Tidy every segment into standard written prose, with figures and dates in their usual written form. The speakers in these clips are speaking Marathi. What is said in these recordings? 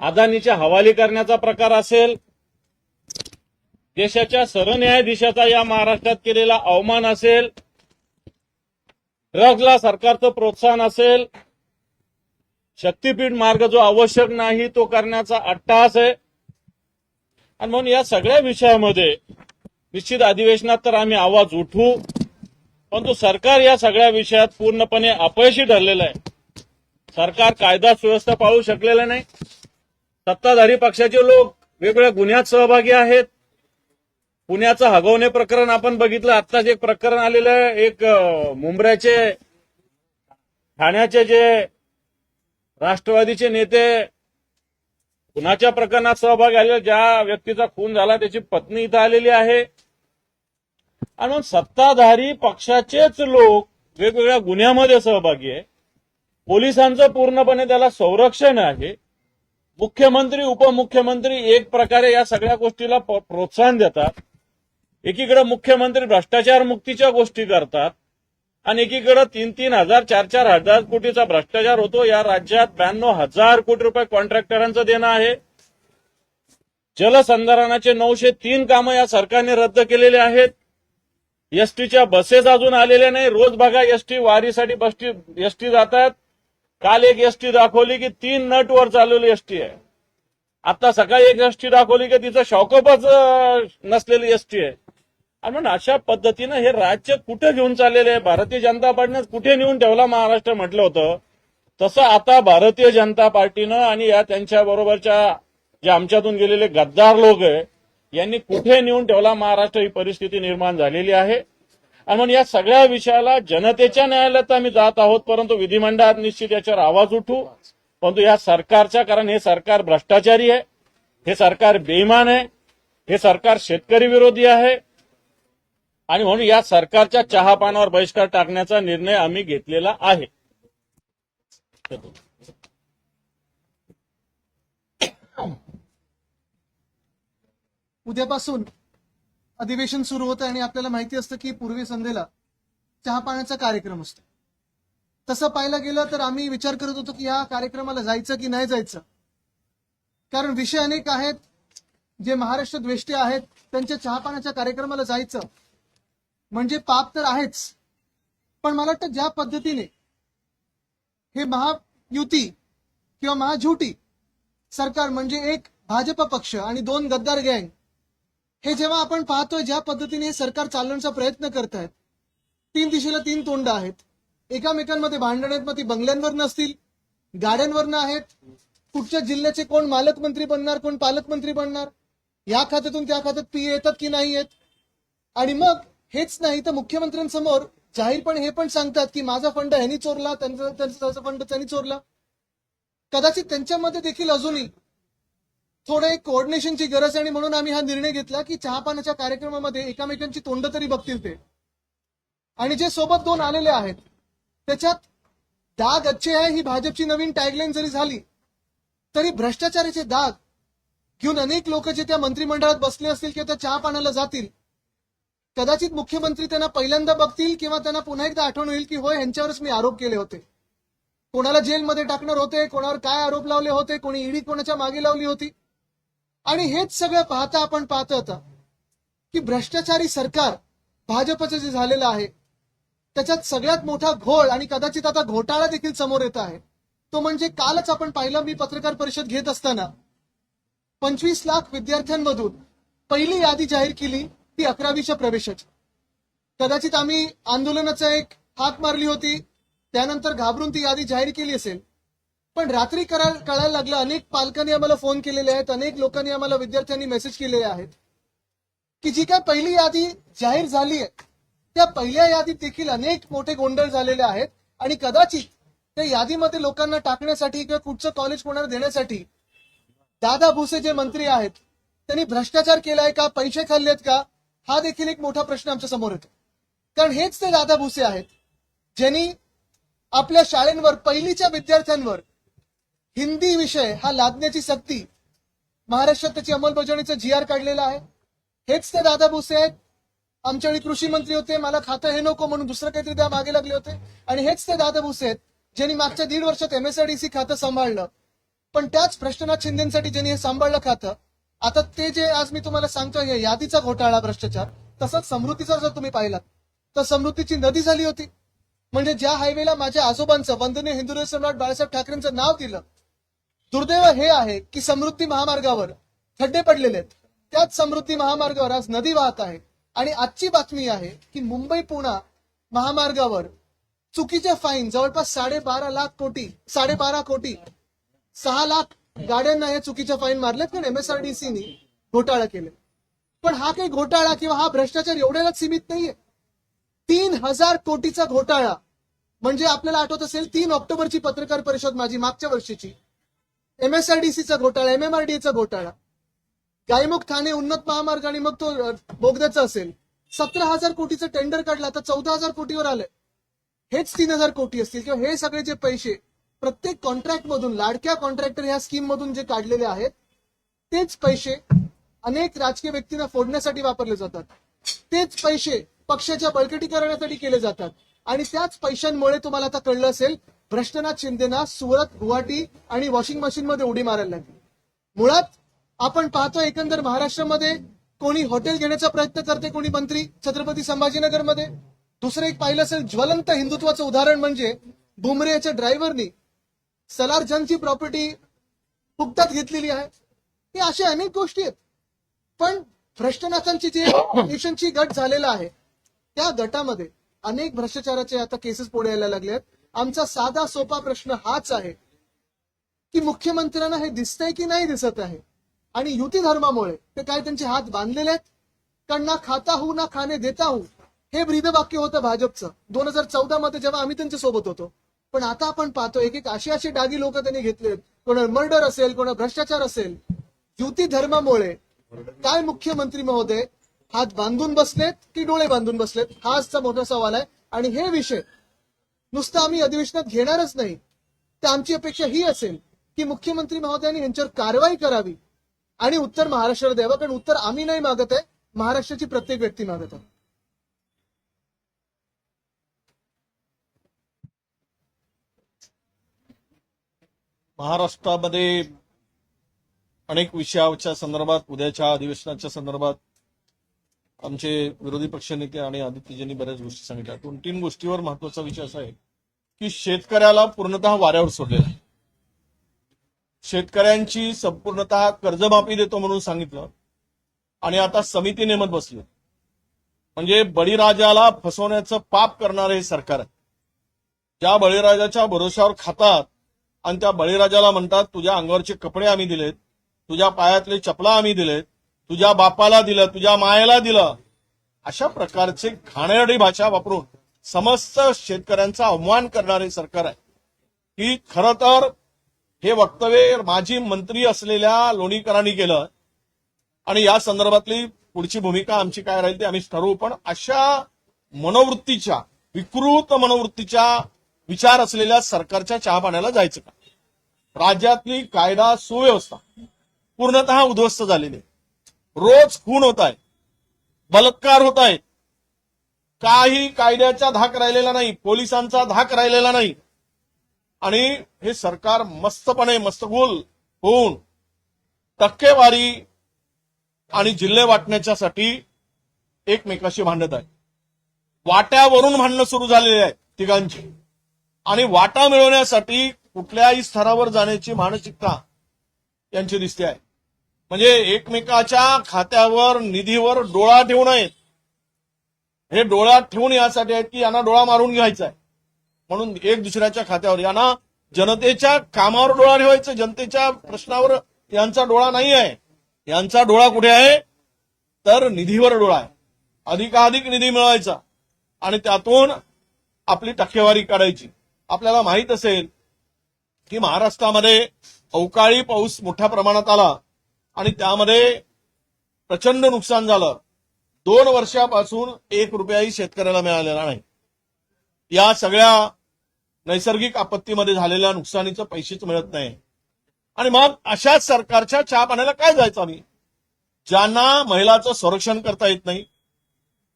अदानीच्या हवाली करण्याचा प्रकार असेल, देशाच्या सरन्यायाधीशाचा या महाराष्ट्रात केलेला अवमान असेल, ड्रग्जला सरकारचं प्रोत्साहन असेल, शक्तीपीठ मार्ग जो आवश्यक नाही तो करण्याचा अट्टहास आहे. आणि म्हणून या सगळ्या विषयामध्ये निश्चित अधिवेशनात तर आम्ही आवाज उठवू, परंतु सरकार या सगळ्या विषयात पूर्णपणे अपयशी ठरलेलं आहे. सरकार कायदा सुव्यवस्था पाळू शकलेलं नाही. सत्ताधारी पक्षाचे लोक वेगवेगळ्या गुन्ह्यात सहभागी आहेत. पुण्याचं हगवणे प्रकरण आपण बघितलं, आत्ताच एक प्रकरण आलेलं आहे. एक मुंब्र्याचे ठाण्याचे जे राष्ट्रवादीचे नेते खुनाच्या प्रकरणात सहभागी आलेले, ज्या व्यक्तीचा खून झाला त्याची पत्नी इथं आलेली आहे. आणि मग सत्ताधारी पक्षाचेच लोक वेगवेगळ्या गुन्ह्यामध्ये सहभागी आहे. पोलिसांचं पूर्णपणे त्याला संरक्षण आहे. मुख्यमंत्री उपमुख्यमंत्री एक प्रकारे या सगळ्या गोष्टीला प्रोत्साहन देतात. एकीकडे मुख्यमंत्री भ्रष्टाचार मुक्तीच्या गोष्टी करतात आणि एकीकडे 3,000 4,000 कोटीचा भ्रष्टाचार होतो. या राज्यात 92,000 कोटी रुपये कॉन्ट्रॅक्टरांचं देणं आहे. जलसंधारणाचे 903 कामं या सरकारने रद्द केलेले आहेत. एसटीच्या बसेस अजून आलेल्या नाही. रोज बघा एसटी वारीसाठी एसटी जातात. काल एक एसटी दाखवली की 3 नट वर चालवली एसटी आहे. आता सकाळी एक एसटी दाखवली की तिचं शॉकअपच नसलेली एसटी आहे. आणि म्हणून अशा पद्धतीनं हे राज्य कुठे घेऊन चाललेलं आहे. भारतीय जनता पार्टीनं कुठे नेऊन ठेवला महाराष्ट्र म्हटलं होतं, तसं आता भारतीय जनता पार्टीनं आणि या त्यांच्या बरोबरच्या जे आमच्यातून गेलेले गद्दार लोक आहे यांनी कुठे नेऊन ठेवला महाराष्ट्र, ही परिस्थिती निर्माण झालेली आहे. आणि म्हणून या सगळ्या विषयाला जनतेच्या न्यायालयात आम्ही जात आहोत, परंतु विधिमंडळात निश्चित याच्यावर आवाज उठू. परंतु या सरकारच्या, कारण हे सरकार भ्रष्टाचारी आहे, हे सरकार बेईमान आहे, हे सरकार शेतकरी विरोधी आहे. आणि म्हणून या सरकारच्या चहापानावर बहिष्कार टाकण्याचा निर्णय आम्ही घेतलेला आहे. उद्यापासून अधिवेशन सुरू होतं आणि आपल्याला माहिती असतं की पूर्वी संध्येला चहा पाण्याचा कार्यक्रम असतो. तसं पाहायला गेलं तर आम्ही विचार करत होतो की या कार्यक्रमाला जायचं की नाही जायचं, कारण विषय अनेक आहेत. जे महाराष्ट्र द्वेष्टे आहेत त्यांच्या चहा पाण्याच्या कार्यक्रमाला जायचं म्हणजे पाप तर आहेच, पण मला वाटतं ज्या पद्धतीने हे महायुती किंवा महाझुटी सरकार म्हणजे एक भाजप पक्ष आणि 2 गद्दार गँग, हे जेव्हा आपण पाहतोय ज्या पद्धतीने हे सरकार चालवण्याचा प्रयत्न करतायत, 3 दिशेला 3 तोंड आहेत, एकामेकांमध्ये भांडण आहेत. मग ती बंगल्यांवरनं असतील, गाड्यांवरनं आहेत, कुठच्या जिल्ह्याचे कोण मालकमंत्री बनणार, कोण पालकमंत्री बनणार, या खात्यातून त्या खात्यात पी येतात की नाही येत. आणि मग हेच नाही तर मुख्यमंत्र्यांसमोर जाहीरपणे हे पण सांगतात की माझा फंड ह्यांनी चोरला, त्यांचा फंड त्यांनी चोरला. कदाचित त्यांच्यामध्ये देखील अजूनही थोडं एक कोऑर्डिनेशनची गरज आहे. आणि म्हणून आम्ही हा निर्णय घेतला की चहापानाच्या कार्यक्रमामध्ये एकामेकांची तोंड तरी बघतील ते. आणि जे सोबत 2 आलेले आहेत त्याच्यात दाग अच्छे आहे ही भाजपची नवीन टॅगलाईन जरी झाली तरी भ्रष्टाचाराचे दाग घेऊन अनेक लोक जे त्या मंत्रिमंडळात बसले असतील किंवा त्या चहा पाण्याला जातील, कदाचित मुख्यमंत्री त्यांना पहिल्यांदा बघतील किंवा त्यांना पुन्हा एकदा आठवण होईल की होय ह्यांच्यावरच मी आरोप केले होते, कोणाला जेलमध्ये टाकणार होते, कोणावर काय आरोप लावले होते, कोणी ईडी कोणाच्या मागे लावली होती. आणि हेच सगळं पाहता आपण पाहत होता की भ्रष्टाचारी सरकार भाजपचं जे झालेलं आहे त्याच्यात सगळ्यात मोठा घोळ आणि कदाचित आता घोटाळा देखील समोर येत आहे. तो म्हणजे कालच आपण पाहिलं, मी पत्रकार परिषद घेत असताना 25 लाख विद्यार्थ्यांमधून पहिली यादी जाहीर केली ती 11वीच्या प्रवेशाची. कदाचित आम्ही आंदोलनाचा एक हाक मारली होती, त्यानंतर घाबरून ती यादी जाहीर केली असेल, पण रात्री कळायला लागलं, अनेक पालकांनी आम्हाला फोन केलेले आहेत, अनेक लोकांनी आम्हाला विद्यार्थ्यांनी मेसेज केलेले आहेत की जी काय पहिली यादी जाहीर झाली आहे त्या पहिल्या यादीत देखील अनेक मोठे गोंधळ झालेले आहेत. आणि कदाचित त्या यादीमध्ये लोकांना टाकण्यासाठी किंवा कुठचं कॉलेज कोणाला देण्यासाठी दादा भुसे जे मंत्री आहेत त्यांनी भ्रष्टाचार केलाय का, पैसे खाल्लेत का, हा देखील एक मोठा प्रश्न आमच्या समोर येतो. कारण हेच ते दादा भुसे आहेत ज्यांनी आपल्या शाळेंवर पहिलीच्या विद्यार्थ्यांवर हिंदी विषय हा लादण्याची सक्ती महाराष्ट्रात त्याची अंमलबजावणीचा GR काढलेला आहे. हेच ते दादा भुसे आहेत, आमच्या वेळी कृषी मंत्री होते, मला खातं हे नको म्हणून दुसरं काहीतरी त्या मागे लागले होते. आणि हेच ते दादा भुसे आहेत ज्यांनी मागच्या 1.5 वर्षात MSIDC खातं सांभाळलं. पण त्याच भ्रष्टनाथ शिंदेसाठी ज्यांनी हे सांभाळलं खातं, आता ते जे आज मी तुम्हाला सांगतोय हे यादीचा घोटाळा भ्रष्टाचार, तसंच समृद्धीचा जर तुम्ही पाहिलात तर समृद्धीची नदी झाली होती. म्हणजे ज्या हायवेला माझ्या आजोबांचं वंदनीय हिंदू सम्राट बाळासाहेब ठाकरेंचं नाव दिलं, दुर्दैव हे आहे की समृद्धी महामार्गावर खड्डे पडलेले आहेत. त्याच समृद्धी महामार्गावर आज नदी वाहत आहे. आणि आजची बातमी आहे की मुंबई पुणे महामार्गावर चुकीचे फाईन जवळपास 12.5 कोटी 6 लाख गाड्यांना हे चुकीच्या फाईन मारलेत, कारण MSRDCने घोटाळा केले. पण हा काही घोटाळा किंवा हा भ्रष्टाचार एवढ्यालाच सीमित नाहीये. 3,000 कोटीचा घोटाळा. म्हणजे आपल्याला आठवत असेल 3 ऑक्टोबरची पत्रकार परिषद माझी मागच्या वर्षीची, MSRDCचा घोटाळा, MMRDAचा घोटाळा, गायमुख ठाणे उन्नत महामार्ग आणि मग तो बोगद्याचा असेल, 17,000 कोटीचं टेंडर काढलं, आता 14,000 कोटीवर आलंय. हेच 3,000 कोटी असतील किंवा हे सगळे जे पैसे प्रत्येक कॉन्ट्रॅक्ट मधून, लाडक्या कॉन्ट्रॅक्टर ह्या स्कीम मधून जे काढलेले आहेत, तेच पैसे अनेक राजकीय व्यक्तींना फोडण्यासाठी वापरले जातात. तेच पैसे पक्षाच्या बळकटीकरणासाठी केले जातात. आणि त्याच पैशांमुळे तुम्हाला आता कळलं असेल, भ्रष्टनाथ शिंदेना सुरत, गुवाहाटी आणि वॉशिंग मशीनमध्ये उडी मारायला लागली. मुळात आपण पाहतो एकंदर महाराष्ट्रामध्ये कोणी हॉटेल घेण्याचा प्रयत्न करते, कोणी मंत्री छत्रपती संभाजीनगरमध्ये. दुसरं एक पाहिलं असेल ज्वलंत हिंदुत्वाचं उदाहरण म्हणजे बुमरे याच्या ड्रायव्हरनी सलारजंगची प्रॉपर्टी फुकटात घेतलेली आहे. हे अशा अनेक गोष्टी आहेत. पण भ्रष्टनाथांची जे नेशनची गट झालेला आहे, त्या गटामध्ये अनेक भ्रष्टाचाराचे आता केसेस पुढे यायला लागले आहेत. आमचा साधा सोपा प्रश्न हाच आहे की मुख्यमंत्र्यांना हे दिसतंय की नाही दिसत आहे. आणि युती धर्मामुळे ते काय त्यांचे हात बांधलेले आहेत, कारण ना खाता हूं ना खाणे देता हूं हे ब्रीदवाक्य होतं भाजपचं 2014 मध्ये जेव्हा आम्ही त्यांच्या सोबत होतो. पण आता आपण पाहतो एक एक अशी डागी लोक त्यांनी घेतलेत. कोणा मर्डर असेल, कोणा भ्रष्टाचार असेल. युती धर्मामुळे काय मुख्यमंत्री महोदय हात बांधून बसलेत की डोळे बांधून बसलेत, हा आजचा मोठा सवाल आहे. आणि हे विषय नुसतं आम्ही अधिवेशनात घेणारच नाही, तर आमची अपेक्षा ही असेल की मुख्यमंत्री महोदयांनी यांच्यावर कारवाई करावी आणि उत्तर महाराष्ट्राला द्यावं. कारण उत्तर आम्ही नाही मागत आहे, महाराष्ट्राची प्रत्येक व्यक्ती मागत आहे. महाराष्ट्रामध्ये अनेक विषयाच्या संदर्भात, उद्याच्या अधिवेशनाच्या संदर्भात आमचे विरोधी पक्षनेते आणि आदित्यजींनी बऱ्याच गोष्टी सांगितल्या. 2-3 गोष्टीवर महत्वाचा विषय असा आहे की शेतकऱ्याला पूर्णतः वाऱ्यावर सोडलेला आहे. शेतकऱ्यांची संपूर्णतः कर्जमाफी देतो म्हणून सांगितलं आणि आता समिती नेमत बसली. म्हणजे बळीराजाला फसवण्याचं पाप करणारे हे सरकार आहे. ज्या बळीराजाच्या भरोशावर खातात आणि त्या बळीराजाला म्हणतात तुझ्या अंगावरचे कपडे आम्ही दिलेत, तुझ्या पायातले चपला आम्ही दिलेत, तुझ्या बापाला दिलं, तुझ्या मायेला दिलं, अशा प्रकारचे घाणेरडी भाषा वापरून समस्त शेतकऱ्यांचा अवमान करणारे सरकार आहे. की खरं तर हे वक्तव्य माजी मंत्री असलेल्या लोणीकरांनी केलं आणि या संदर्भातली पुढची भूमिका आमची काय राहील ते आम्ही ठरवू. पण अशा मनोवृत्तीच्या, विकृत मनोवृत्तीच्या विचार असलेल्या सरकारच्या चहापाण्याला जायचं का? राज्यातली कायदा सुव्यवस्था पूर्णतः उद्ध्वस्त झालेली आहे. रोज खून होत आहे, बलात्कार होत आहेत, काही कायद्याचा धाक राहिलेला नाही, पोलिसांचा धाक राहिलेला नाही. आणि हे सरकार मस्तपणे मस्तगुल होऊन टक्केवारी आणि जिल्हे वाटण्याच्यासाठी एकमेकाशी भांडत आहे. वाट्यावरून भांडणं सुरू झालेली आहे तिघांची. आणि वाटा मिळवण्यासाठी कुठल्याही स्तरावर जाण्याची मानसिकता यांची दिसते आहे. म्हणजे एकमेकाच्या खात्यावर, निधीवर डोळा ठेवू नयेत. हे डोळा ठेवून यासाठी आहेत की यांना डोळा मारून घ्यायचा आहे, म्हणून एक दुसऱ्याच्या खात्यावर. यांना जनतेच्या कामावर डोळा ठेवायचा, जनतेच्या प्रश्नावर यांचा डोळा नाही आहे. यांचा डोळा कुठे आहे तर निधीवर डोळा आहे. अधिकाधिक निधी मिळवायचा आणि त्यातून आपली टक्केवारी काढायची. आपल्याला माहित असेल की महाराष्ट्रामध्ये अवकाळी पाऊस मोठ्या प्रमाणात आला आणि त्यामध्ये प्रचंड नुकसान झालं. 2 वर्षापासून 1 रुपयाही शेतकऱ्याला मिळालेला नाही. या सगळ्या नैसर्गिक आपत्तीमध्ये झालेल्या नुकसानीचे पैसेच मिळत नाही. आणि मग अशाच सरकारच्या चहा पाण्याला काय जायचं आम्ही? ज्यांना महिलांचं संरक्षण करता येत नाही,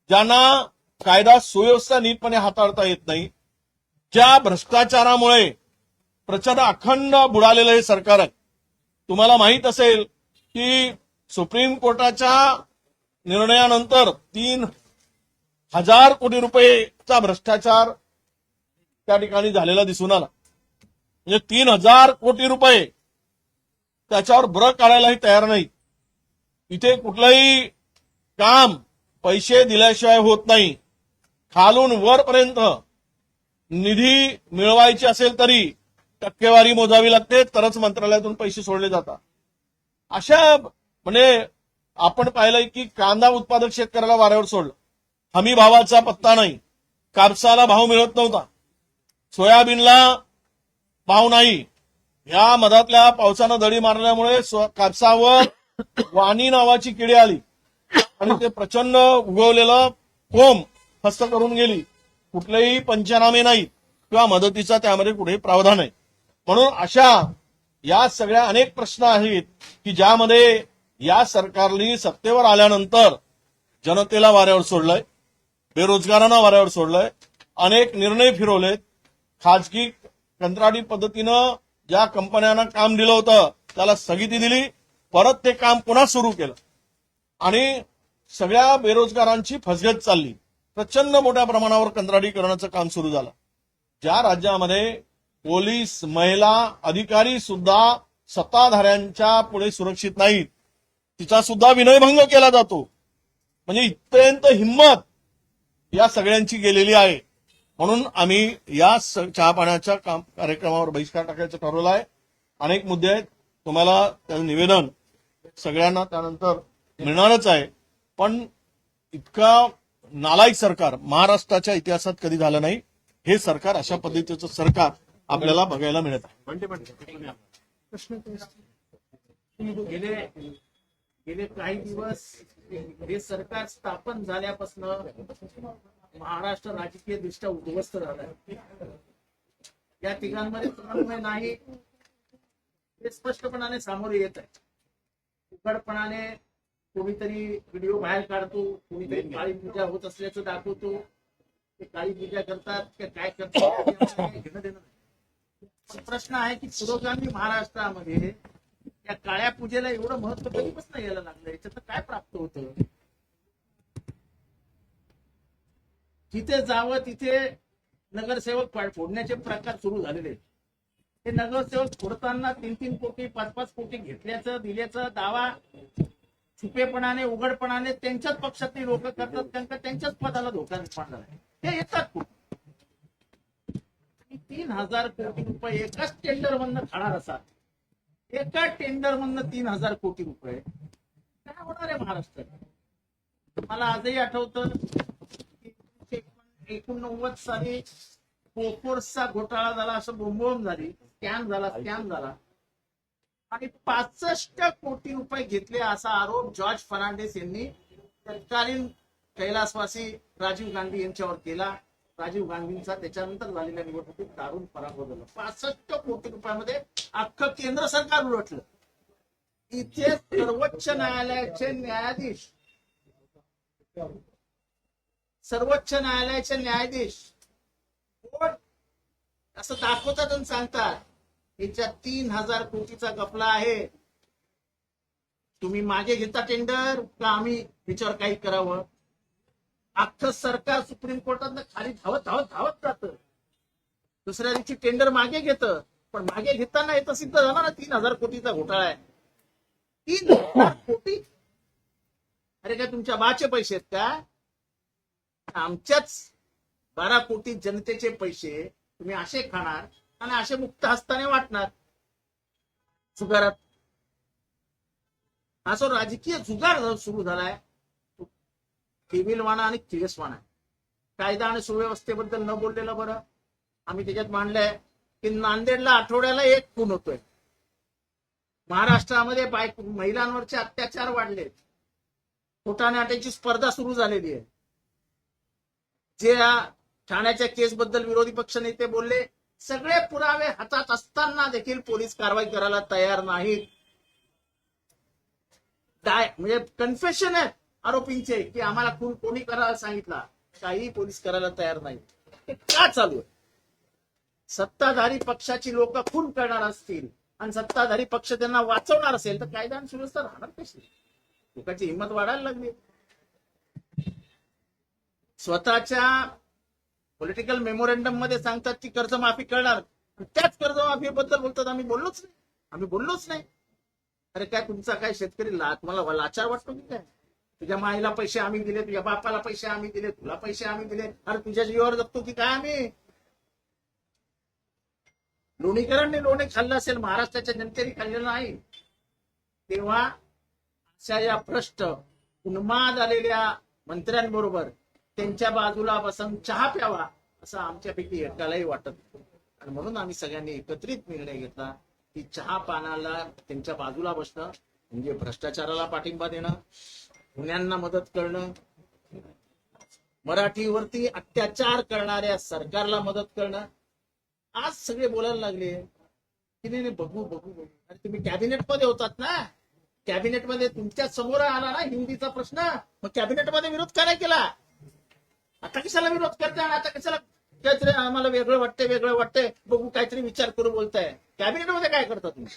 ज्यांना कायदा सुव्यवस्था नीटपणे हाताळता येत नाही, ज्या भ्रष्टाचारामुळे प्रचंड अखंड बुडालेलं हे सरकार आहे, तुम्हाला माहित असेल की सुप्रीम कोर्टाच्या निर्णयानंतर 3,000 कोटी रुपयेचा भ्रष्टाचार त्या ठिकाणी झालेला दिसून आला. म्हणजे 3,000 कोटी रुपये त्याच्यावर ब्र काढायलाही तयार नाही. इथे कुठलंही काम पैसे दिल्याशिवाय होत नाही. खालून वरपर्यंत निधी मिळवायची असेल तरी टक्केवारी मोजावी लागते, तरच मंत्रालयातून पैसे सोडले जातात. अशा म्हणजे आपण पाहिलंय की कांदा उत्पादक शेतकऱ्याला वाऱ्यावर सोडलं. हमी भावाचा पत्ता नाही. कापसाला भाव मिळत नव्हता. सोयाबीनला भाव नाही. या मधातल्या पावसानं दडी मारल्यामुळे कापसावर वाणी नावाची किडी आली आणि ते प्रचंड उगवलेलं कोंब फस्त करून गेली. कुठलेही पंचनामे नाहीत किंवा मदतीचा त्यामध्ये कुठेही प्रावधान आहे. म्हणून अशा या सगळ्या अनेक प्रश्न आहेत की ज्यामध्ये या सरकारने सत्तेवर आल्यानंतर जनतेला वाऱ्यावर सोडलंय, बेरोजगारांना वाऱ्यावर सोडलंय, अनेक निर्णय फिरवलेत. खाजगी कंत्राटी पद्धतीनं ज्या कंपन्यांना काम दिलं होतं त्याला स्थगिती दिली, परत ते काम पुन्हा सुरू केलं आणि सगळ्या बेरोजगारांची फसगत चालली. प्रचंड मोठ्या प्रमाणावर कंत्राटीकरणाचं काम सुरू झालं. ज्या राज्यामध्ये पोलीस, महिला अधिकारी सुद्धा सत्ताधाऱ्यांच्या पुढे सुरक्षित नाहीत, तिचा सुद्धा विनयभंग केला जातो. म्हणजे इथपर्यंत हिंमत या सगळ्यांची गेलेली आहे. म्हणून आम्ही या चहा पाण्याच्या कार्यक्रमावर बहिष्कार टाकायचं ठरवलं आहे. अनेक मुद्दे आहेत, तुम्हाला त्याचं निवेदन सगळ्यांना त्यानंतर मिळणारच आहे. पण इतका नालायक सरकार महाराष्ट्राच्या इतिहासात कधी झालं नाही. हे सरकार, अशा पद्धतीचं सरकार आपल्याला बघायला मिळत आहे. प्रश्न गेले काही दिवस हे सरकार स्थापन झाल्यापासून महाराष्ट्र राजकीय दृष्ट्या उद्ध्वस्त झालाय. या तिघांमध्ये समन्वय नाही हे स्पष्टपणाने सामोरे येत आहे. उघडपणाने कोणीतरी व्हिडिओ बाहेर काढतो, कोणीतरी काळी पूजा होत असल्याचं दाखवतो. ते काळी पूजा करतात की काय करतात घेणं देणं नाही. पण प्रश्न आहे की पुरोगामी महाराष्ट्रामध्ये या काळ्या पूजेला एवढं महत्व कधीपासून यायला लागलं, याच्यात काय प्राप्त होतं? जिथे जावं तिथे नगरसेवक फोडण्याचे प्रकार सुरू झालेले आहेत. हे नगरसेवक फोडताना 3-3 कोटी 5-5 कोटी घेतल्याचं दिल्याचा दावा छुपेपणाने उघडपणाने त्यांच्याच पक्षातली लोक करतात, त्यांच्याच पदाला धोका निर्माण झाला. ते येतात कुठे? 3,000 कोटी रुपये एकाच टेंडर मधनं खाणार असा, एका टेंडर मधनं 3,000 कोटी रुपये काय होणार आहे महाराष्ट्रात? मला आजही आठवतं 1989 साली पोफोर्सचा घोटाळा झाला, असं बोंबोंब झाली, स्कॅम झाला आणि 65 कोटी रुपये घेतले असा आरोप जॉर्ज फर्नांडिस यांनी तत्कालीन कैलासवासी राजीव गांधी यांच्यावर केला. राजीव गांधींचा त्याच्यानंतर झालेल्या निवडणुकीत दारुण पराभव झाला. 65 कोटी रुपयामध्ये अख्खं केंद्र सरकार उलटलं. इथे सर्वोच्च न्यायालयाचे न्यायाधीश कोण असं दाखवतात आणि सांगतात याच्या 3,000 कोटीचा गफला आहे. तुम्ही मागे घेता टेंडर का आम्ही याच्यावर काही करावं? अख्खं सरकार सुप्रीम कोर्टात खाली धावत जातं. दुसऱ्या दिवशी टेंडर मागे घेतं, पण मागे घेताना येतं सिद्ध झालं ना 3,000 कोटीचा घोटाळा आहे. 3,000 कोटी? अरे काय तुमच्या बाचे पैसे आहेत का? आमच्याच 12 कोटी जनतेचे पैसे तुम्ही असे खाणार आणि असे मुक्त हस्ताने वाटणार. जुगारात हा जो राजकीय जुगार सुरू झालाय केविलवाणा आणि किळसवाणा. कायदा आणि सुव्यवस्थेबद्दल न बोललेलं बरं. आम्ही त्याच्यात मांडलंय की नांदेडला आठवड्याला 1 खून होतोय. महाराष्ट्रामध्ये महिलांवरचे अत्याचार वाढले. खोटानाट्याची स्पर्धा सुरू झालेली आहे. जे ठाण्याच्या केसबद्दल विरोधी पक्ष नेते बोलले, सगळे पुरावे हातात असताना देखील पोलीस कारवाई करायला तयार नाहीत. म्हणजे कन्फेशन आहे आरोपींचे की आम्हाला खून कोणी करायला सांगितला, काही पोलीस करायला तयार नाही. हे का चालू आहे? सत्ताधारी पक्षाची लोक खून करणार असतील आणि सत्ताधारी पक्ष त्यांना वाचवणार असेल तर कायदा आणि सुव्यवस्था राहणार कशी? लोकांची हिंमत वाढायला लागली. स्वतःच्या पॉलिटिकल मेमोरंडम मध्ये सांगतात की कर्जमाफी करणार, त्याच कर्जमाफीबद्दल बोलतात आम्ही बोललोच नाही. अरे काय तुमचा काय शेतकरी तुम्हाला लाचार वाटतो की काय? तुझ्या माईला पैसे आम्ही दिले, तुझ्या बापाला पैसे आम्ही दिले, तुला पैसे आम्ही दिले, अरे तुझ्या जीवावर जगतो की काय आम्ही? लोणीकरांनी लोणी खाल्लं असेल, महाराष्ट्राच्या जनतेने खाल्लेलं नाही. तेव्हा अशा या भ्रष्ट उन्माद आलेल्या मंत्र्यांबरोबर त्यांच्या बाजूला बसून चहा प्यावा असं आमच्यापैकी एकालाही वाटत नाही. आणि म्हणून आम्ही सगळ्यांनी एकत्रित निर्णय घेतला की चहा पानाला त्यांच्या बाजूला बसणं म्हणजे भ्रष्टाचाराला पाठिंबा देणं, गुन्ह्यांना मदत करणं, मराठीवरती अत्याचार करणाऱ्या सरकारला मदत करणं. आज सगळे बोलायला लागले की नाही बघू. अरे तुम्ही कॅबिनेटमध्ये होतात ना, कॅबिनेटमध्ये तुमच्या समोर आला ना हिंदीचा प्रश्न, मग कॅबिनेटमध्ये विरोध का नाही केला? आता कशाला विरोध करताय? आता कशाला काहीतरी आम्हाला वेगळं वाटतंय बघू काहीतरी विचार करू बोलताय? कॅबिनेटमध्ये काय करता तुम्ही?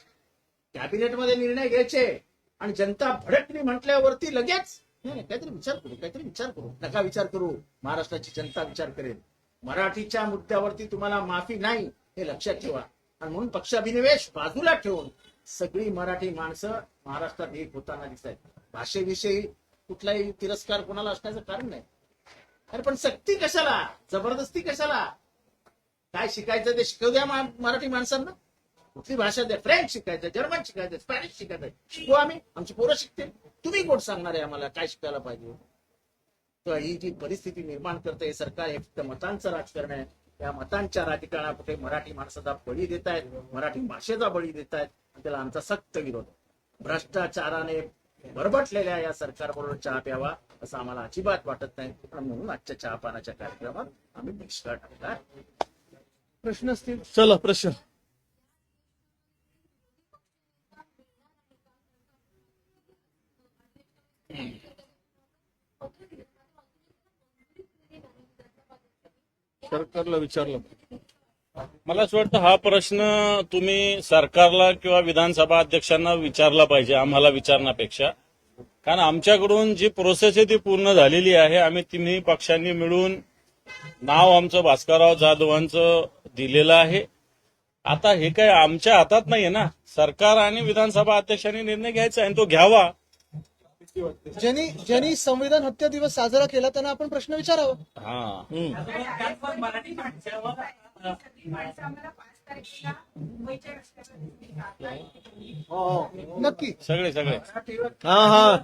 कॅबिनेटमध्ये निर्णय घ्यायचे आणि जनता भडकली म्हटल्यावरती लगेच नाही काहीतरी विचार करू. नका विचार करू, महाराष्ट्राची जनता विचार करेल. मराठीच्या मुद्द्यावरती तुम्हाला माफी नाही हे लक्षात ठेवा. आणि म्हणून पक्षाभिनिवेश बाजूला ठेवून सगळी मराठी माणसं महाराष्ट्रात एक होताना दिसत आहेत. भाषेविषयी कुठलाही तिरस्कार कोणाला असण्याचं कारण नाही. अरे पण सक्ती कशाला, जबरदस्ती कशाला? काय शिकायचं ते शिकवू द्या मराठी माणसांना. कुठली भाषा द्या, फ्रेंच शिकायचं, जर्मन शिकायचं, स्पॅनिश शिकायचं, शिकू आम्ही, आमची पोरं शिकतील. तुम्ही कोण सांगणार आहे आम्हाला काय शिकायला पाहिजे? तर ही जी परिस्थिती निर्माण करते सरकार हे फक्त मतांचं राजकारण आहे. या मतांच्या राजकारणापुढे मराठी माणसाचा बळी देत आहेत, मराठी भाषेचा बळी देत आहेत. त्याला आमचा सक्त विरोध. भ्रष्टाचाराने बरबटलेल्या या सरकारबरोबर चहा प्यावा असं आम्हाला अजिबात वाटत नाही. म्हणून आजच्या चहा पानाच्या कार्यक्रमात आम्ही बहिष्कार टाकला. प्रश्न असतील? चला प्रश्न. सरकारला विचारलं. मला असं वाटतं हा प्रश्न तुम्ही सरकारला किंवा विधानसभा अध्यक्षांना विचारला पाहिजे, आम्हाला विचारण्यापेक्षा. कारण आमच्याकडून जी प्रोसेस आहे ती पूर्ण झालेली आहे. आम्ही तिन्ही पक्षांनी मिळून नाव आमचं भास्करराव जाधवांचं दिलेलं आहे. आता हे काय आमच्या हातात नाहीये ना, सरकार आणि विधानसभा अध्यक्षांनी निर्णय घ्यायचा आहे आणि तो घ्यावा. ज्यांनी संविधान हत्या दिवस साजरा केला त्यांना आपण प्रश्न विचारावा. हा नक्की. सगळे हा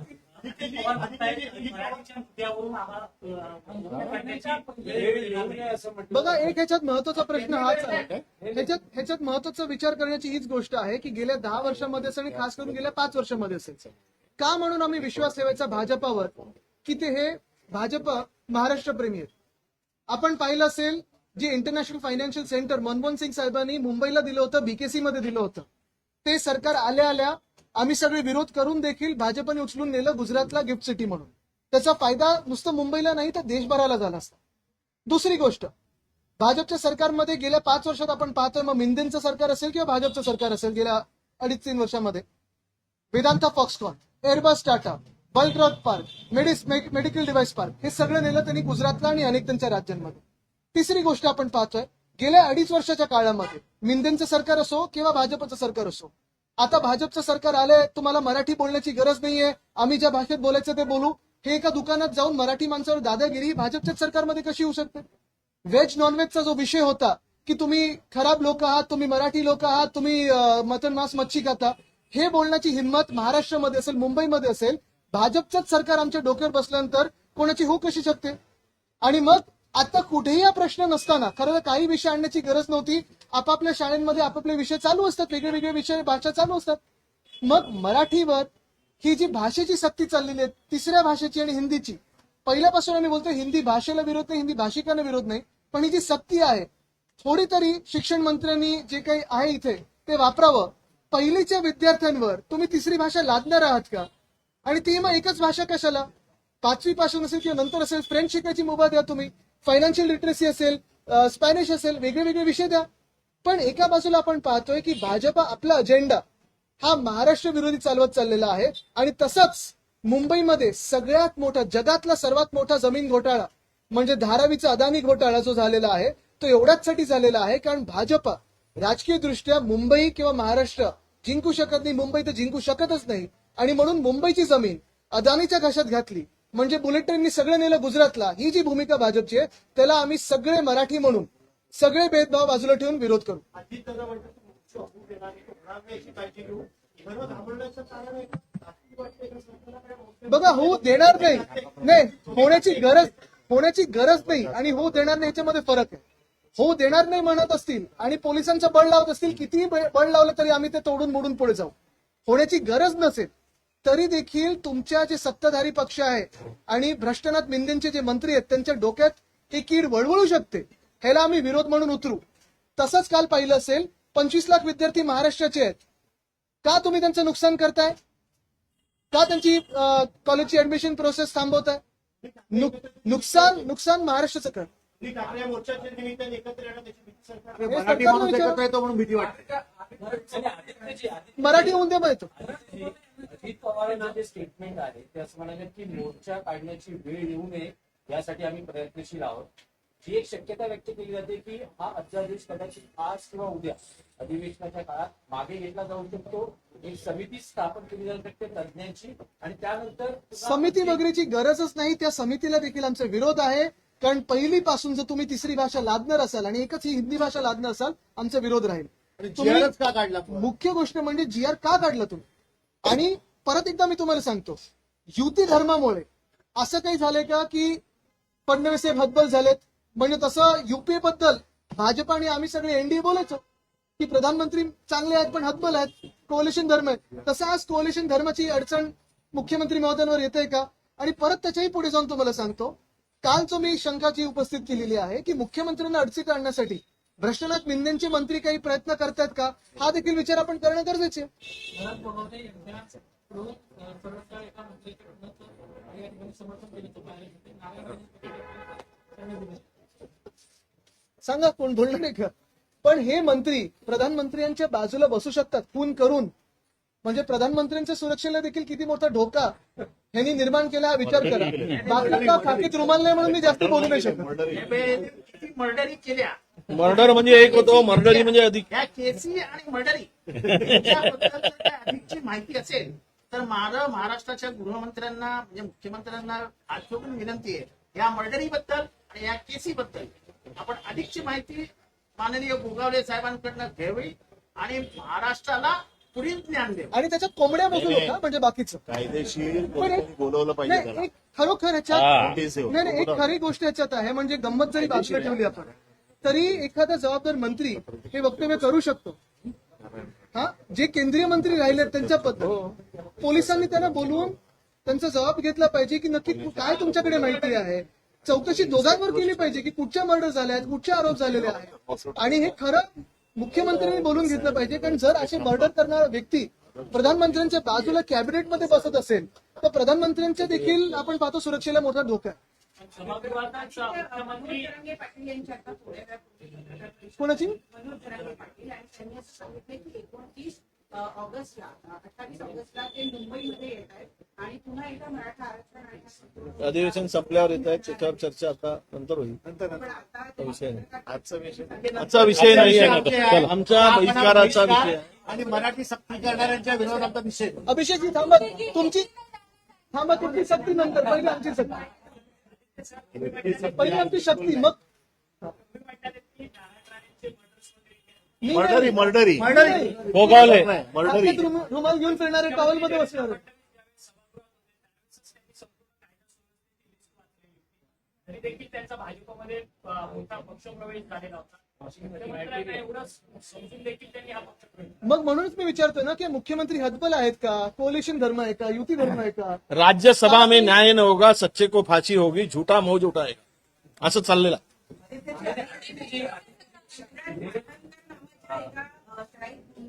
बघा, एक ह्याच्यात महत्वाचा प्रश्न हाच आहे. ह्याच्यात महत्वाचा विचार करण्याची हीच गोष्ट आहे की गेल्या 10 वर्षांमध्ये असेल आणि खास करून गेल्या 5 वर्षांमध्ये असेल का म्हणून आम्ही विश्वास ठेवायचा भाजपावर की ते हे भाजप महाराष्ट्र प्रेमी आहेत. आपण पाहिलं असेल जे international financial centre Manmohan Singh साहेबांनी मुंबईला दिलं होतं, बीकेसी मध्ये दिलं होतं, ते सरकार आल्या आम्ही सगळे विरोध करून देखील भाजपने उचलून नेलं गुजरातला गिफ्ट सिटी म्हणून. त्याचा फायदा नुसतं मुंबईला नाही तर देशभराला झाला असता. दुसरी गोष्ट, भाजपच्या सरकारमध्ये गेल्या 5 वर्षात आपण पाहतोय, मग मिंदेंचं सरकार असेल किंवा भाजपचं सरकार असेल गेल्या 2.5-3 वर्षामध्ये, वेदांता फॉक्सकॉन, एअरबस टाटा, बल्करॉक पार्क, मेडिकल डिव्हाइस पार्क हे सगळं नेलं त्यांनी गुजरातला आणि अनेक त्यांच्या राज्यांमध्ये. तिसरी गोष्ट आपण पाहतोय गेल्या 2.5 वर्षाच्या काळामध्ये मिंदेंचं सरकार असो किंवा भाजपचं सरकार असो, आता भाजपचं सरकार आलंय, तुम्हाला मराठी बोलण्याची गरज नाहीये, आम्ही ज्या भाषेत बोलायचं ते बोलू. हे एका दुकानात जाऊन मराठी माणसावर दादागिरी भाजपच्याच सरकारमध्ये कशी होऊ शकते? व्हेज नॉनव्हेजचा जो विषय होता की तुम्ही खराब लोक आहात, तुम्ही मराठी लोक आहात, तुम्ही मटन मांस मच्छी खाता, हे बोलण्याची हिंमत महाराष्ट्रामध्ये असेल, मुंबईमध्ये असेल, भाजपचंच सरकार आमच्या डोक्यावर बसल्यानंतर कोणाची होऊ कशी शकते? आणि मग आता कुठेही हा प्रश्न नसताना, खरं तर काही विषय आणण्याची गरज नव्हती, आपापल्या शाळांमध्ये आपापले विषय चालू असतात, वेगळे विषय भाषा चालू असतात. मग मराठीवर ही जी भाषेची सक्ती चाललेली आहे, तिसऱ्या भाषेची आणि हिंदीची, पहिल्यापासून आम्ही बोलतो हिंदी भाषेला विरोध नाही, हिंदी भाषिकांना विरोध नाही, पण ही जी सक्ती आहे थोडी तरी शिक्षण मंत्र्यांनी जे काही आहे इथे ते वापरावं. पहिलीच्या विद्यार्थ्यांवर तुम्ही तिसरी भाषा लादणार आहात का? आणि ती मग एकच भाषा कशाला? 5वी पासून असेल किंवा नंतर असेल फ्रेंच शिकायची मुभा द्या, तुम्ही फायनान्शियल लिटरसी असेल, स्पॅनिश असेल, वेगळे विषय द्या. पण एका बाजूला आपण पाहतोय की भाजपा आपला अजेंडा हा महाराष्ट्र विरोधी चालवत चाललेला आहे आणि तसंच मुंबईमध्ये सगळ्यात मोठा, जगातला सर्वात मोठा जमीन घोटाळा म्हणजे धारावीचा अदानी घोटाळा जो झालेला आहे तो एवढ्याचसाठी झालेला आहे कारण भाजपा राजकीय दृष्ट्या मुंबई किंवा महाराष्ट्र जिंकू शकत नाही, मुंबई तर जिंकू शकतच नाही आणि म्हणून मुंबईची जमीन अदानीच्या घशात घातली म्हणजे बुलेट ट्रेननी सगळं नेलं गुजरातला. ही जी भूमिका भाजपची आहे त्याला आम्ही सगळे मराठी म्हणून सगळे भेदभाव बाजूला ठेवून विरोध करू. बघा, होऊ देणार नाही, नाही होण्याची गरज नाही आणि होऊ देणार नाही याच्यामध्ये फरक आहे. होऊ देणार नाही म्हणत असतील आणि पोलिसांचं बळ लावत असतील, कितीही बळ लावलं तरी आम्ही ते तोडून मोडून पुढे जाऊ. होण्याची गरज नसेल तरी देखील तुमच्या जे सत्ताधारी पक्ष आहे आणि भ्रष्टनाथ मिंदेंचे जे मंत्री आहेत त्यांच्या डोक्यात ही कीड वळवळू शकते. ह्याला आम्ही विरोध म्हणून उतरू. तसंच काल पाहिलं असेल 25 लाख विद्यार्थी महाराष्ट्राचे आहेत. का तुम्ही त्यांचं नुकसान करताय? का त्यांची कॉलेजची ऍडमिशन प्रोसेस थांबवताय? नुकसान महाराष्ट्राचं कर. मराठी माणूस एकत्र येतो म्हणून भीती वाटते. मराठी होऊन दे मग येतो. अजित पवारांचे जे स्टेटमेंट आहे ते असं म्हणाले की मोर्चा काढण्याची वेळ येऊ नये यासाठी आम्ही प्रयत्नशील आहोत. ही एक शक्यता व्यक्त केली जाते की हा अध्यादेश कदाचित आज किंवा उद्या अधिवेशनाच्या काळात मागे घेतला जाऊ शकतो. एक समिती स्थापन केली जाऊ शकते तज्ज्ञांची आणि त्यानंतर समिती वगैरेची गरजच नाही. त्या समितीला देखील आमचा विरोध आहे कारण पहिलीपासून जर तुम्ही तिसरी भाषा लादणार असाल आणि एकच ही हिंदी भाषा लादणार असाल आमचा विरोध राहील. जीआरच का काढला? मुख्य गोष्ट म्हणजे जीआर का काढला तुम्ही? आणि परत एकदा मी तुम्हाला सांगतो, युती धर्मामुळे असं काही झालंय का की फडणवीस साहेब हतबल झालेत? म्हणजे तसं युपीए बद्दल भाजप आणि आम्ही सगळे एनडीए बोलायचो की प्रधानमंत्री चांगले आहेत पण हतबल आहेत, कोअलिशन धर्म आहे. तसं आज कोअलिशन धर्माची अडचण मुख्यमंत्री महोदयांवर येते का? आणि परत त्याच्याही पुढे जाऊन तुम्हाला सांगतो, काल जो मी शंकाची उपस्थित केलेली आहे की मुख्यमंत्र्यांना अडचणीत आणण्यासाठी भ्रष्टनाथ मिंदेंचे मंत्री काही प्रयत्न करतायत का, हा देखील विचार आपण करणं गरजेचे आहे. सांगा कोण बोलणार नाही का? पण हे मंत्री प्रधानमंत्र्यांच्या बाजूला बसू शकतात खून करून. म्हणजे प्रधानमंत्र्यांच्या सुरक्षेला देखील किती मोठा धोका ह्यांनी निर्माण केला हा विचार करा. बाकी का खाकीत रुमाल नाही म्हणून मी जास्त बोलू नाही शकत. किती मर्डरी केल्या. मर्डर म्हणजे एक होतो, मर्डरी म्हणजे अधिक. या केसी आणि मर्डरी याच्याबद्दल जर काय अधिकची माहिती असेल तर महाराष्ट्राच्या गृहमंत्र्यांना म्हणजे मुख्यमंत्र्यांना हात जोडून विनंती आहे, या मर्डरी बद्दल आणि या केसी बद्दल आपण अधिकची माहिती माननीय गोगावले साहेबांकडनं घ्यावी आणि महाराष्ट्राला पुढील ज्ञान द्यावं. आणि त्याच्यात कोंबड्या बसू नका म्हणजे बाकीचं कायदेशीर पण एक- बोलवलं पाहिजे नाही, त्याला. एक खरोखर ह्याच्यात नोटीस आहे. नाही एक खरी गोष्ट ह्याच्यात आहे. म्हणजे गंमत जरी बाजूला ठेवली आपण तरी एखादा जबाबदार मंत्री हे वक्तव्य करू शकतो. हा, जे केंद्रीय मंत्री राहिले त्यांच्याबद्दल पोलिसांनी त्यांना बोलवून त्यांचा जबाब घेतला पाहिजे की नक्की काय तुमच्याकडे माहिती आहे. चौकशी दोघांवर केली पाहिजे की कुठच्या मर्डर झाल्या आहेत, कुठचे आरोप झालेले आहेत आणि हे खरं मुख्यमंत्र्यांनी बोलून घेतलं पाहिजे. कारण जर असे मर्डर करणारा व्यक्ती प्रधानमंत्र्यांच्या बाजूला कॅबिनेटमध्ये बसत असेल तर प्रधानमंत्र्यांच्या देखील आपण पाहतो सुरक्षेला मोठा धोका आहे. कोणाची? ऑगस्टला 28 ऑगस्टला ते मुंबईमध्ये येत आहेत आणि पुन्हा एकदा मराठा आरक्षण अधिवेशन संपल्यावर येत आहे, त्याच्यावर चर्चा आता नंतर होईल. पण आता विषय नाही. आजचा आजचा विषय नाही आहे. चला. आमचा बहिष्काराचा विषय आहे. आणि मराठी सक्ती करणाऱ्यांच्या विरोधात निषेध. अभिषेकजी थांबा, तुमची सक्ती नंतर, पहिली आमची सक्ती, पहिली आमची शक्ती मग मर्डरी मर्डरी गोगावले मर्डरी हातात रुमाल घेऊन फिरणारे टॉवेलमध्ये बसणार. तरी देखील त्यांचा भाजपमध्ये मोठा पक्षप्रवेश झालेला होता. मुख्यमंत्र्यांना एवढं समजून देखील त्यांनी हा पक्षप्रवेश. मग म्हणूनच मी विचारतोय ना की मुख्यमंत्री हतबल आहेत का, कोलिशन धर्म आहे का, युती धर्म आहे का? राज्यसभा में न्याय न होगा, सच्चे को फांसी होगी, झूठा मौज उठाएगा, असं चाललेलं.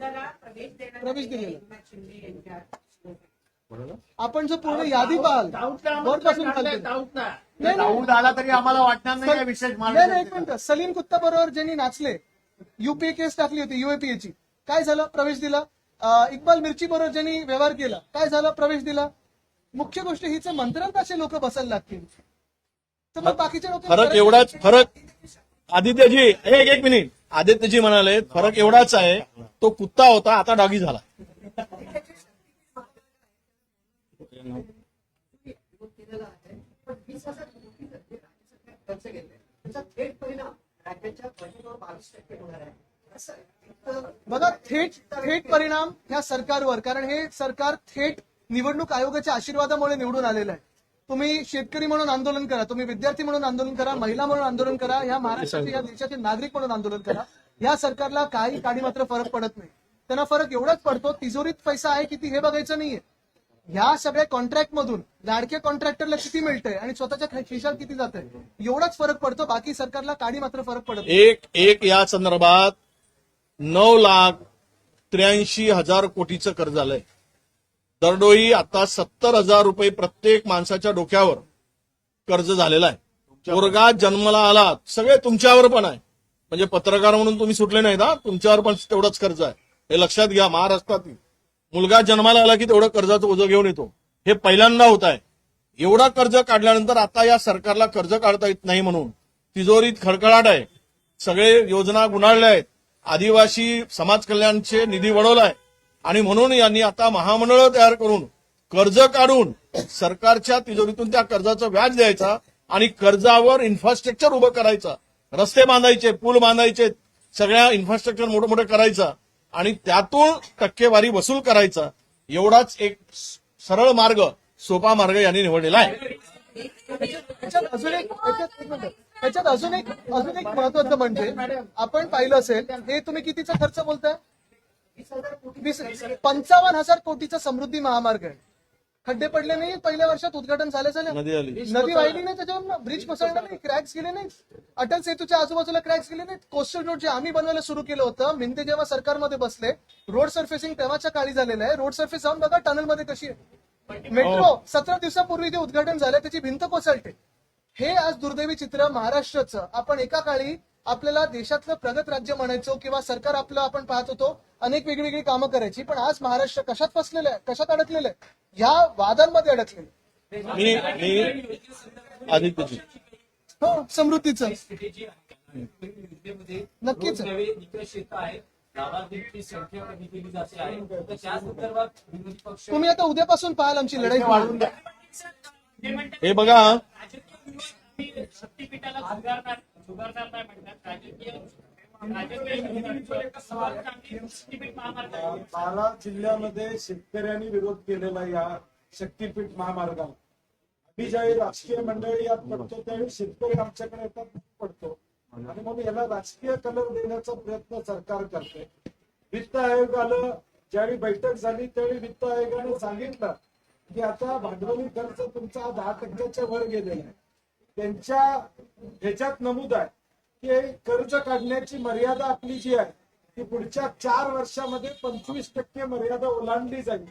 प्रवेश दिलेला. आपण जर पूर्ण यादी पाहाल वरपासून खाली. नाही, दाऊद आला तरी आम्हाला वाटणार नाही या विशेष नाही, एक मिनिट. सलीम कुत्ता बरोबर ज्यांनी नाचले युपीए केस टाकली होती युएपीएची, काय झालं? प्रवेश दिला. इक्बाल मिरची बरोबर ज्यांनी व्यवहार केला, काय झालं? प्रवेश दिला. मुख्य गोष्ट हीच आहे, मंत्र्यांना असे लोक बसायला लागतील तर मग बाकीच्या लोक फरक एवढाच, फरक आदित्यजी एक मिनिट, आदित्यजी म्हणाले फरक एवढाच आहे, तो कुत्ता होता आता डॉगी झाला. केलेला आहे पण 20,000 कोटी जर राज्य सरकार खर्च केले त्याचा थेट परिणाम राज्याच्या बजेटवर 22% होणार आहे. असं इतकं बघा, थेट परिणाम ह्या सरकारवर, कारण हे सरकार थेट निवडणूक आयोगाच्या आशीर्वादामुळे निवडून आलेलं आहे. तुम्ही शेतकरी म्हणून आंदोलन करा, तुम्ही विद्यार्थी म्हणून आंदोलन करा, महिला म्हणून आंदोलन करा, ह्या महाराष्ट्राचे या देशाचे नागरिक म्हणून आंदोलन करा, या सरकारला काही काडी मात्र फरक पडत नाही. त्यांना फरक एवढाच पडतो, तिजोरीत पैसा आहे किती हे बघायचं नाहीये. ह्या सगळ्या कॉन्ट्रॅक्ट मधून लाडक्या कॉन्ट्रॅक्टरला किती मिळतंय आणि स्वतःच्या खिशात किती जात आहे, एवढाच फरक पडतो. बाकी सरकारला काडी मात्र फरक पडत नाही. एक या संदर्भात 9,83,000 कोटीचं कर्ज आलंय. दरडोई आता 70,000 रुपये प्रत्येक माणसाच्या डोक्यावर कर्ज झालेलं आहे. पोरगा जन्माला आला, सगळे तुमच्यावर पण आहे, म्हणजे पत्रकार म्हणून तुम्ही सुटले नाहीत हा, तुमच्यावर पण तेवढंच कर्ज आहे, हे लक्षात घ्या. महाराष्ट्रातील मुलगा जन्माला आला की तेवढं कर्जाचं ओझं घेऊन येतो, हे पहिल्यांदा होत आहे. एवढा कर्ज काढल्यानंतर आता या सरकारला कर्ज काढता येत नाही म्हणून तिजोरीत खडखडाट आहे. सगळे योजना गुंडाळल्या आहेत, आदिवासी समाज कल्याणचे निधी वळवलाय आणि म्हणून यांनी आता महामंडळ तयार करून कर्ज काढून सरकारच्या तिजोरीतून त्या कर्जाचं व्याज द्यायचा आणि कर्जावर इन्फ्रास्ट्रक्चर उभं करायचं, रस्ते बांधायचे, पूल बांधायचे, सगळ्या इन्फ्रास्ट्रक्चर मोठं मोठं करायचं आणि त्यातून टक्केवारी वसूल करायचा. एवढाच एक सरळ मार्ग, सोपा मार्ग यांनी निवडलेला आहे. त्याच्यात अजून एक महत्वाचं म्हणजे आपण पाहिलं असेल, हे तुम्ही कितीचा खर्च बोलताय? 55,000 कोटीचा समृद्धी महामार्ग आहे. खड्डे पडले नाही पहिल्या वर्षात, उद्घाटन झाले, नदी आली, नदी वाहिली नाही, त्याच्यावर ब्रिज कोसळला नाही, क्रॅक्स गेले नाहीत, अटल सेतूच्या आजूबाजूला क्रॅक्स गेले नाहीत. कोस्टल रोड जे आम्ही बनवायला सुरू केलं होतं, मिंते जेव्हा सरकारमध्ये बसले, रोड सर्फेसिंग तेव्हाच्या काळी झालेलं आहे. रोड सर्फेस जाऊन बघा टनलमध्ये कशी आहे. मेट्रो 17 दिवसापूर्वी जे उद्घाटन झालं त्याची भिंत कोसळते. हे आज दुर्दैवी चित्र महाराष्ट्राचं. आपण एका काळी आपल्याला देशातलं प्रगत राज्य म्हणायचो किंवा सरकार आपलं आपण पाहत होतो, अनेक वेगवेगळी कामं करायची, पण आज महाराष्ट्र कशात फसलेलं आहे, कशात अडकलेलं आहे? ह्या वादांमध्ये अडकलेलं. मी आदित्यजी हो, समृद्धीचं स्ट्रॅटेजी योजनेमध्ये नक्कीच. दोन नवे निकष येत आहेत, लाभार्थींची संख्या कमी केली जाते आहे, तर त्या संदर्भात विरोधी पक्ष तुम्ही आता उद्यापासून पाहाल आमची लढाई वाढवून द्या. हे बघा, राजकीय शक्तीपीठाला झुगारणार नाही म्हणतात. राजकीय शक्तीपीठ महामार्ग 12 जिल्ह्यामध्ये शेतकऱ्यांनी विरोध केलेला या शक्तीपीठ महामार्गाला. आम्ही ज्यावेळी राजकीय मंडळी यात पडतो त्यावेळी शेतकरी आमच्याकडे येतात, पडतो आणि म्हणून याला राजकीय कलर देण्याचा प्रयत्न सरकार करते. वित्त आयोगाला ज्यावेळी बैठक झाली त्यावेळी वित्त आयोगाने सांगितलं की आता भांडवली खर्च तुमचा 10% वर गेलेला आहे. त्यांच्या ह्याच्यात नमूद आहे की कर्ज काढण्याची मर्यादा आपली जी आहे ती पुढच्या 4 वर्षामध्ये 25% मर्यादा ओलांडली जाईल.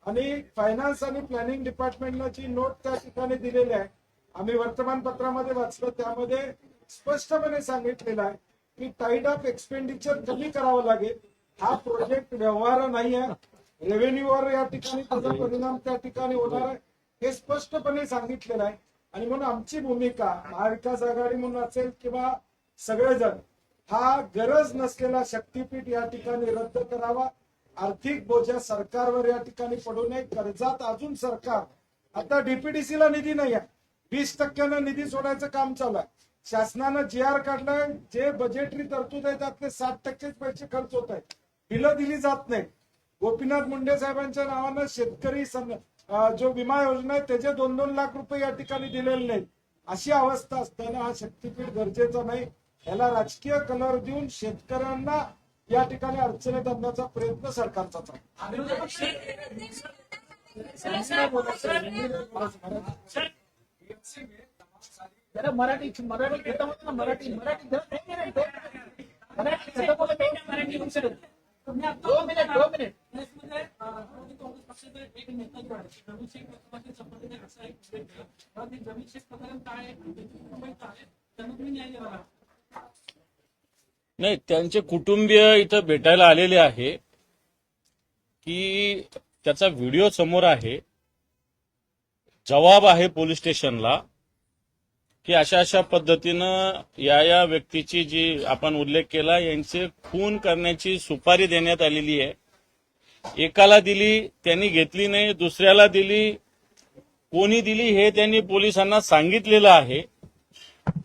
आणि फायनान्स आणि प्लॅनिंग डिपार्टमेंटला जी नोट त्या ठिकाणी दिलेली आहे, आम्ही वर्तमानपत्रामध्ये वाचलं, त्यामध्ये स्पष्टपणे सांगितलेलं आहे की टाईड ऑफ एक्सपेंडिचर कमी करावं लागेल. हा प्रोजेक्ट व्यवहार नाही आहे, रेव्हेन्यूवर या ठिकाणी त्याचा परिणाम त्या ठिकाणी होणार आहे, हे स्पष्टपणे सांगितलेलं आहे. आणि म्हणून आमची भूमिका महाविकास आघाडी म्हणून असेल किंवा सगळेजण, हा गरज नसलेला शक्तीपीठ या ठिकाणी रद्द करावा. आर्थिक बोजा सरकारवर या ठिकाणी पडू नये. कर्जात अजून सरकार, आता डीपीडीसीला निधी नाही आहे, 20% निधी सोडायचं काम चालू आहे. शासनानं GR काढलाय, जे बजेटरी तरतूद आहे त्यातले 60% पैसे खर्च होत आहेत, बिलं दिली जात नाही. गोपीनाथ मुंडे साहेबांच्या नावानं शेतकरी जो विमा योजना आहे त्याचे 2-2 लाख रुपये या ठिकाणी दिलेले नाहीत. अशी अवस्था असताना हा शक्तीपीठ गरजेचा नाही. याला राजकीय कलर देऊन शेतकऱ्यांना या ठिकाणी अडचणीत आणण्याचा प्रयत्न सरकारचा चालू. मराठी घेता होतं ना, मराठी दो मिनिट नाही, त्यांचे कुटुंबीय इथं भेटायला आलेले आहे की त्याचा व्हिडिओ समोर आहे, जबाब आहे पोलीस स्टेशनला की अशा अशा पद्धतीनं या व्यक्तीची जी आपण उल्लेख केला यांचे खून करण्याची सुपारी देण्यात आलेली आहे. एकाला दिली, त्यांनी घेतली नाही, दुसऱ्याला दिली, कोणी दिली हे त्यांनी पोलिसांना सांगितलेलं आहे.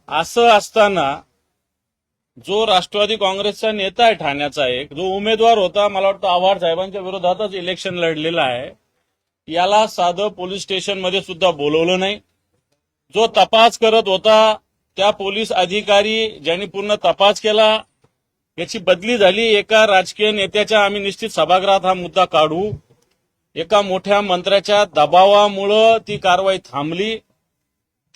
असं असताना जो राष्ट्रवादी काँग्रेसचा नेता आहे ठाण्याचा, एक जो उमेदवार होता, मला वाटतं आव्हाड साहेबांच्या विरोधातच इलेक्शन लढलेला आहे, याला साधं पोलीस स्टेशनमध्ये सुद्धा बोलवलं नाही. जो तपास करत होता त्या पोलीस अधिकारी ज्यांनी पूर्ण तपास केला याची बदली झाली. एका राजकीय नेत्याच्या, आम्ही निश्चित सभागृहात हा मुद्दा काढू, एका मोठ्या मंत्र्याच्या दबावामुळं ती कारवाई थांबली.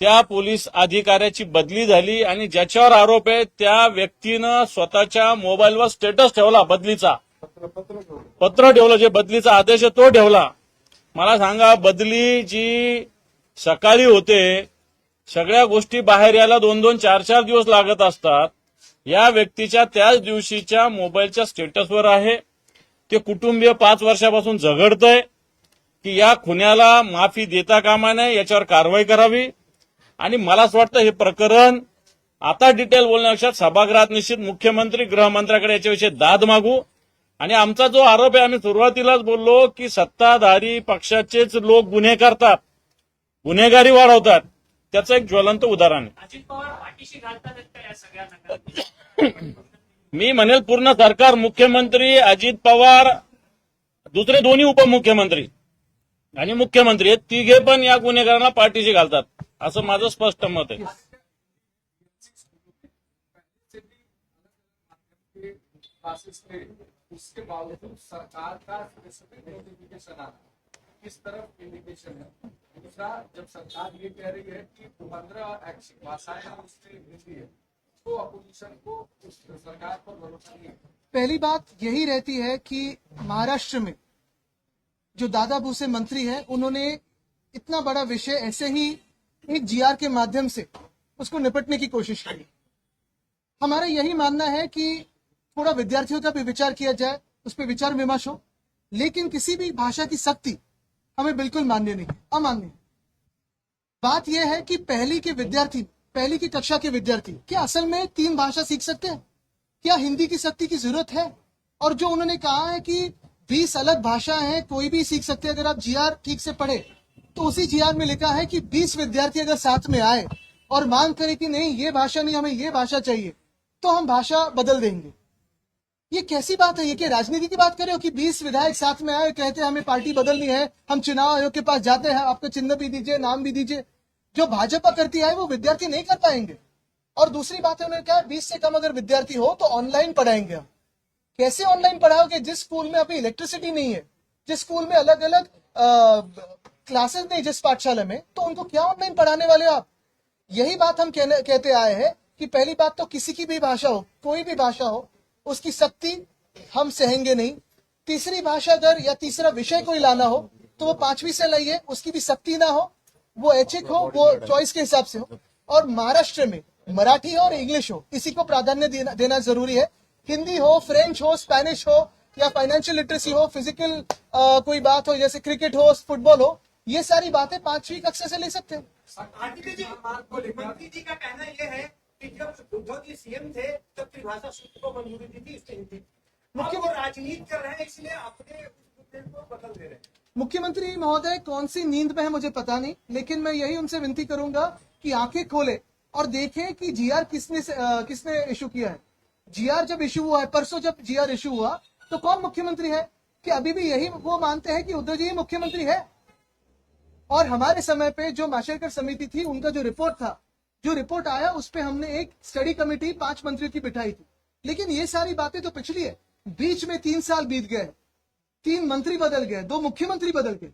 त्या पोलीस अधिकाऱ्याची बदली झाली आणि ज्याच्यावर आरोप आहे त्या व्यक्तीनं स्वतःच्या मोबाईलवर स्टेटस ठेवला बदलीचा, पत्र ठेवलं, जे बदलीचा आदेश आहे तो ठेवला. मला सांगा, बदली जी सकाळी होते, सगळ्या गोष्टी बाहेर यायला 2-2, 4-4 दिवस लागत असतात. या व्यक्तीच्या त्याच दिवशीच्या मोबाईलच्या स्टेटसवर आहे. ते कुटुंबीय 5 वर्षापासून झगडतंय की या खुन्याला माफी देता कामा नये, याच्यावर कारवाई करावी. आणि मला असं वाटतं हे प्रकरण आता डिटेल बोलण्यापेक्षा सभागृहात निश्चित मुख्यमंत्री, गृहमंत्र्याकडे याच्याविषयी दाद मागू. आणि आमचा जो आरोप आहे, आम्ही सुरुवातीलाच बोललो की सत्ताधारी पक्षाचेच लोक गुन्हे करतात, गुन्हेगारी वाढवतात. त्याचं एक ज्वलंत उदाहरण आहे. अजित पवार पाठीशी घालतात का या सगळ्या नकारात्मक? मी म्हणेल पूर्ण सरकार, मुख्यमंत्री, अजित पवार, दुसरे दोन्ही उपमुख्यमंत्री आणि मुख्यमंत्री हे तिघे पण या गुन्हेगारांना पाठीशी घालतात, असं माझं स्पष्ट मत आहे. उसके बावजूद सरकार का स्पेसिफिक नोटिफिकेशन आना किस तरफ इंडिकेशन है? दूसरा, जब सरकार ये कह रही है कि 15 भाषाएं उससे हिंदी है, तो अपोजिशन को उस सरकार पर भरोसा नहीं है. पहली बात यही रहती है कि महाराष्ट्र में जो दादा भूसे मंत्री हैं, उन्होंने इतना बड़ा विषय ऐसे ही एक जीआर के माध्यम से उसको निपटने की कोशिश की. हमारा यही मानना है कि थोड़ा विद्यार्थियों का भी विचार किया जाए, उस पर विचार विमर्श हो, लेकिन किसी भी भाषा की सख्ती हमें बिल्कुल मान्य नहीं, अमान्य है. बात यह है कि पहली के विद्यार्थी, पहली की कक्षा के विद्यार्थी क्या असल में 3 भाषा सीख सकते हैं? क्या हिंदी की सख्ती की जरूरत है? और जो उन्होंने कहा है कि 20 अलग भाषा हैं, कोई भी सीख सकते हैं. अगर आप जीआर ठीक से पढ़े तो उसी जीआर में लिखा है कि 20 विद्यार्थी अगर साथ में आए और मांग करें कि नहीं ये भाषा नहीं, हमें ये भाषा चाहिए, तो हम भाषा बदल देंगे. ये कैसी बात है? ये क्या राजनीति की बात कर रहे हो कि 20 विधायक साथ में आए, कहते हैं हमें पार्टी बदलनी है, हम चुनाव आयोग के पास जाते हैं, आपका चिन्ह भी दीजिए, नाम भी दीजिए. जो भाजपा करती है वो विद्यार्थी नहीं कर पाएंगे. और दूसरी बात है, उन्होंने कहा 20 से कम अगर विद्यार्थी हो तो ऑनलाइन पढ़ाएंगे हम. कैसे ऑनलाइन पढ़ाओगे जिस स्कूल में अभी इलेक्ट्रिसिटी नहीं है, जिस स्कूल में अलग अलग क्लासेस नहीं, जिस पाठशाला में, तो उनको क्या ऑनलाइन पढ़ाने वाले हो आप? यही बात हम कहते आए हैं कि पहली बात तो किसी की भी भाषा हो, कोई भी भाषा हो, उसकी सख्ती हम सहेंगे नहीं. तीसरी भाषा अगर या तीसरा विषय कोई लाना हो तो वो 5वीं से लाइए, उसकी भी सख्ती ना हो, वो ऐच्छिक हो, वो चॉइस के हिसाब से हो. और महाराष्ट्र में मराठी हो और इंग्लिश हो, इसी को प्राधान्य देना जरूरी है. हिंदी हो, फ्रेंच हो, स्पेनिश हो, या फाइनेंशियल लिटरेसी हो, फिजिकल कोई बात हो जैसे क्रिकेट हो, फुटबॉल हो, ये सारी बातें 5वीं कक्षा से ले सकते हैं. मुख्यमंत्री जी का कहना यह है कि जब उद्धव जी सीएम थे तब त्रिभाषा सूत्र को मंजूरी दी थी, इससे हिंदी. अब वो राजनीति कर रहे हैं, इसलिए अपने मुद्दे को बदल दे रहे हैं. मुख्यमंत्री महोदय कौन सी नींद में है मुझे पता नहीं, लेकिन मैं यही उनसे विनती करूंगा कि आंखें खोले और देखें कि जीआर किसने इशू किया है. जीआर जब इशू हुआ है, परसों जब जीआर इशू हुआ, तो कौन मुख्यमंत्री है? कि अभी भी यही वो मानते हैं कि उद्धव जी मुख्यमंत्री है. और हमारे समय पे जो माशेलकर समिति थी, उनका जो रिपोर्ट था, जो रिपोर्ट आया, उस पे हमने एक स्टडी कमेटी 5 मंत्रियों की बिठाई थी. लेकिन ये सारी बातें तो पिछली है. बीच में 3 साल बीत गए, 3 मंत्री बदल गए, 2 मुख्यमंत्री बदल गए.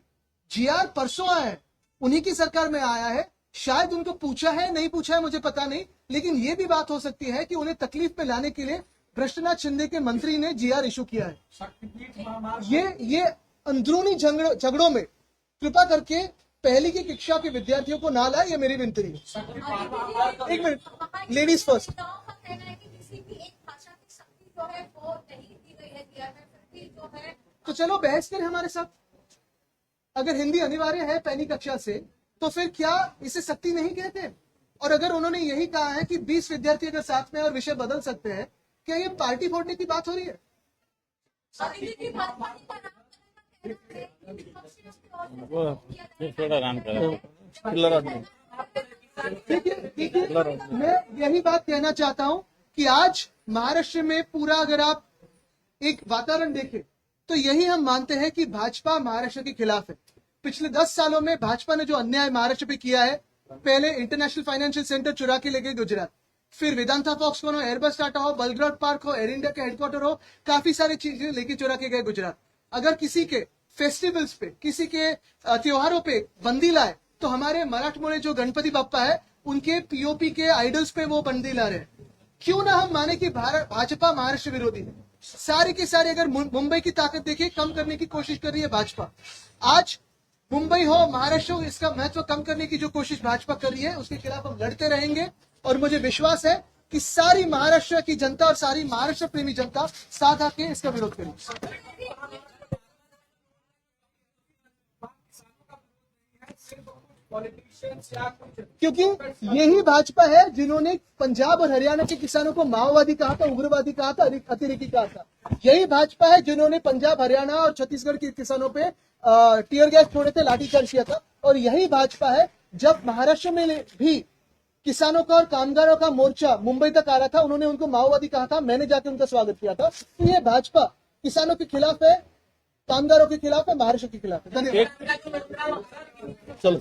जीआर परसों आया है, उन्हीं की सरकार में आया है. शायद उनको पूछा है, नहीं पूछा है मुझे पता नहीं, लेकिन ये भी बात हो सकती है कि उन्हें तकलीफ में लाने के लिए भ्रष्टनाथ शिंदे के मंत्री ने जीआर इशू किया है. ये अंदरूनी झगड़ों में कृपा करके पहली की कक्षा के विद्यार्थियों को ना लाए, ये मेरी विनती है. एक मिनट, लेडीज फर्स्ट. जो है वो नहीं दी गई है सीआरपीएफ की जो है। तो चलो बहस करें हमारे साथ। अगर हिंदी अनिवार्य है पहली कक्षा से तो फिर क्या इसे सख्ती नहीं कहते? और अगर उन्होंने यही कहा है कि 20 विद्यार्थी अगर साथ में और विषय बदल सकते हैं, क्या ये पार्टी फोड़ने की बात हो रही है? थोड़ा आराम करो। देखिए, मैं यही बात कहना चाहता हूं कि आज महाराष्ट्र में पूरा अगर आप एक वातावरण देखें तो यही हम मानते हैं कि भाजपा महाराष्ट्र के खिलाफ है। पिछले 10 सालों में भाजपा ने जो अन्याय महाराष्ट्र पे किया है, पहले इंटरनेशनल फाइनेंशियल सेंटर चुरा के ले गए गुजरात, फिर वेदांता फॉक्सकॉन हो, एयरबस टाटा हो, बलग्राड पार्क हो, एयर इंडिया के हेडक्वार्टर हो, काफी सारी चीजें लेके चुरा के गए गुजरात। अगर किसी के फेस्टिवल्स पे, किसी के त्योहारों पे बंदी लाए तो हमारे मराठमोळे जो गणपति बप्पा है उनके पीओपी के आइडल्स पे वो बंदी ला रहे हैं। क्यों ना हम माने कि भाजपा महाराष्ट्र विरोधी है। सारे के सारे अगर मुंबई की ताकत देखिए, कम करने की कोशिश कर रही है भाजपा। आज मुंबई हो, महाराष्ट्र हो, इसका महत्व कम करने की जो कोशिश भाजपा कर रही है उसके खिलाफ हम लड़ते रहेंगे। और मुझे विश्वास है कि सारी महाराष्ट्र की जनता और सारी महाराष्ट्र प्रेमी जनता साथ आके इसका विरोध करेगी। क्योंकि यही भाजपा है जिन्होंने पंजाब और हरियाणा के किसानों को माओवादी कहा था, उग्रवादी कहा था, अतिरेकी कहा था। यही भाजपा है जिन्होंने पंजाब, हरियाणा और छत्तीसगढ़ के किसानों पे टीयर गैस छोड़े थे, लाठीचार्ज किया था। और यही भाजपा है जब महाराष्ट्र में भी किसानों का और कामगारों का मोर्चा मुंबई तक आ रहा था, उन्होंने उनको माओवादी कहा था, मैंने जाके उनका स्वागत किया था। तो ये भाजपा किसानों के खिलाफ है, कामगारों के खिलाफ है, महाराष्ट्र के खिलाफ है। धन्यवाद। चलो